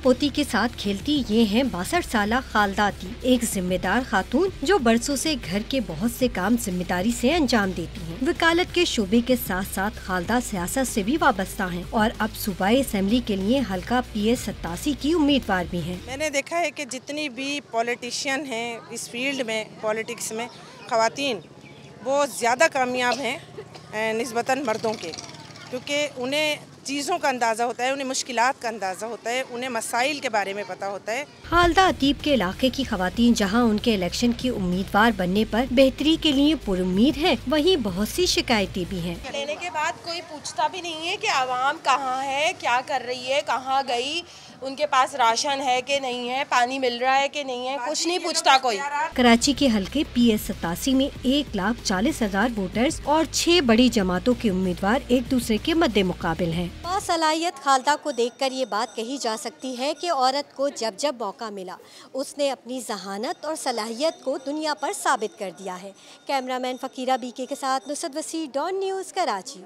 पोती के साथ खेलती ये हैं 62 साला खालदा अतीब, एक जिम्मेदार खातून जो बरसों से घर के बहुत से काम जिम्मेदारी से अंजाम देती हैं। वकालत के शोबे के साथ साथ खालदा सियासत से भी वाबस्ता हैं और अब सूबाई असेंबली के लिए हल्का PS 87 की उम्मीदवार भी हैं। मैंने देखा है कि जितनी भी पॉलिटिशियन हैं इस फील्ड में, पॉलिटिक्स में, खवातीन वो ज़्यादा कामयाब हैं निस्बतन मर्दों के, क्योंकि उन्हें चीज़ों का अंदाज़ा होता है, उन्हें मुश्किलात का अंदाज़ा होता है, उन्हें मसाइल के बारे में पता होता है। खालदा अतीब के इलाके की खवातीन जहां उनके इलेक्शन की उम्मीदवार बनने पर बेहतरी के लिए पुरुम्मीद हैं, वहीं बहुत सी शिकायतें भी हैं। लेने के बाद कोई पूछता भी नहीं है कि आवाम कहाँ है, क्या कर रही है, कहाँ गई, उनके पास राशन है कि नहीं है, पानी मिल रहा है कि नहीं है, कुछ नहीं पूछता कोई। कराची के हल्के PS 87 में 1,40,000 वोटर्स और 6 बड़ी जमातों के उम्मीदवार एक दूसरे के मद्दे मुकाबिल हैं। बासलाहियत खालदा को देखकर ये बात कही जा सकती है कि औरत को जब जब मौका मिला उसने अपनी जहानत और सलाहियत को दुनिया पर साबित कर दिया है। कैमरामैन फ़कीरा BK के साथ नुसरत वसी, डॉन न्यूज़, कराची।